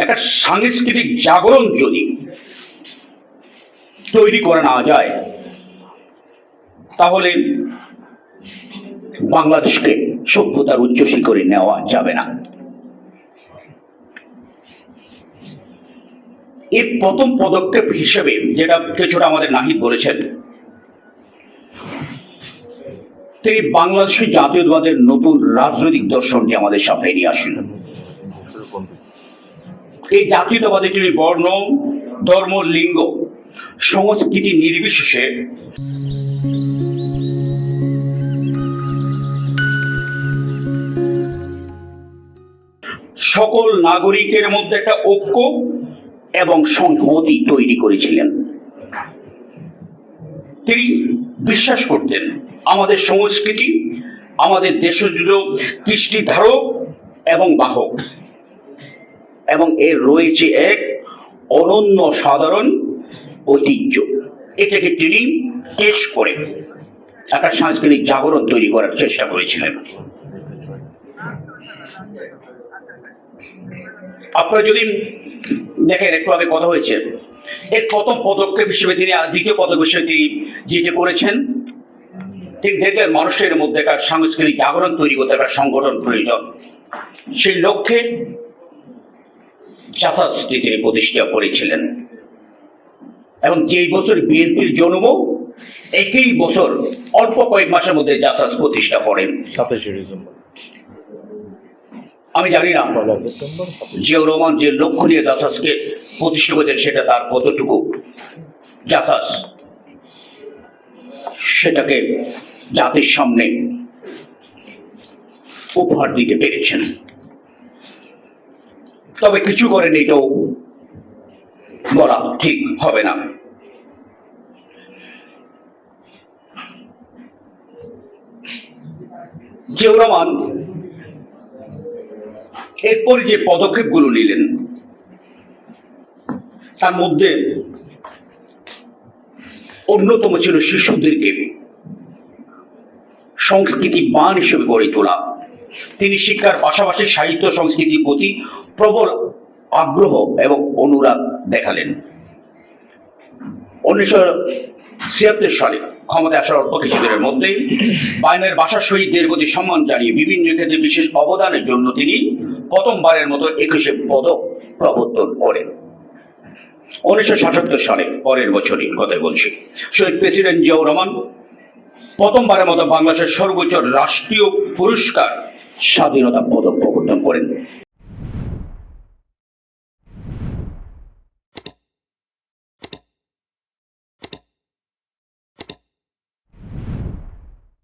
একটা সাংস্কৃতিক জাগরণ যদি তৈরি করে না যায়, তাহলে বাংলাদেশকে সভ্যতার উচ্চ শিখরে নেওয়া যাবে না। এর প্রথম পদক্ষেপ হিসেবে যেটা কিছুটা আমাদের নাহিদ বলেছেন, তিনি বাংলাদেশের জাতীয়তাবাদের নতুন রাজনৈতিক দর্শনটি আমাদের সামনে নিয়ে আসলেন। এই জাতীয়তাবাদে তিনি বর্ণ, ধর্ম, লিঙ্গ, সংস্কৃতি নির্বিশেষে সকল নাগরিকের মধ্যে একটা ঐক্য এবং সংহতি তৈরি করেছিলেন। তিনি বিশ্বাস করতেন আমাদের সংস্কৃতি আমাদের দেশজুড়ে কৃষ্টি ধারক এবং বাহক, এবং এর রয়েছে এক অনন্য সাধারণ ঐতিহ্য। এটাকে তিনি পেশ করে একটা সাংস্কৃতিক জাগরণ তৈরি করার চেষ্টা করেছিলেন। আপনারা যদি দেখেন, একটু আগে কথা হয়েছে, এর প্রথম পদক্ষেপ হিসেবে তিনি, দ্বিতীয় পদক্ষেপ হিসেবে তিনি যেটি করেছেন, তিনি দেখলেন মানুষের মধ্যে একটা সাংস্কৃতিক জাগরণ তৈরি করতে একটা সংগঠন প্রয়োজন। সেই লক্ষ্যে জাসাসটি তিনি প্রতিষ্ঠা করেছিলেন, এবং যেই বছর বিএনপির জন্ম, একই বছর অল্প কয়েক মাসের মধ্যে জাসাস প্রতিষ্ঠা করেন। 27 ডিসেম্বর। আমি জানি না জিয়াউর রহমান যে লক্ষ্য নিয়ে জাসাসকে প্রতিষ্ঠা করেছেন সেটা তার কতটুকু জাসাস সেটাকে জাতির সামনে উপহার দিতে পেরেছেন। তবে কিছু করেন এটাও বলা ঠিক হবে না। জিয়াউর রহমান এরপর যে পদক্ষেপগুলো নিলেন, তার মধ্যে অন্যতম ছিল শিশুদেরকে সংস্কৃতিবান হিসেবে গড়ে তোলা। তিনি শিক্ষার পাশাপাশি সাহিত্য সংস্কৃতির প্রতি প্রবল আগ্রহ এবং অনুরাগ দেখালেন। 1976 সালে ক্ষমতায় আসার অল্প কিছুদিনের মধ্যেই বায়ান্নের ভাষা শহীদদের প্রতি সম্মান জানিয়ে বিভিন্ন ক্ষেত্রে বিশেষ অবদানের জন্য তিনি প্রথমবারের মতো 21 পদক প্রবর্তন করেন। 1977 সালে, পরের বছরই কথাই বলছি, শহীদ প্রেসিডেন্ট জিয়াউর রহমান প্রথমবারের মতো বাংলাদেশের সর্বোচ্চ রাষ্ট্রীয় পুরস্কার স্বাধীনতা পদক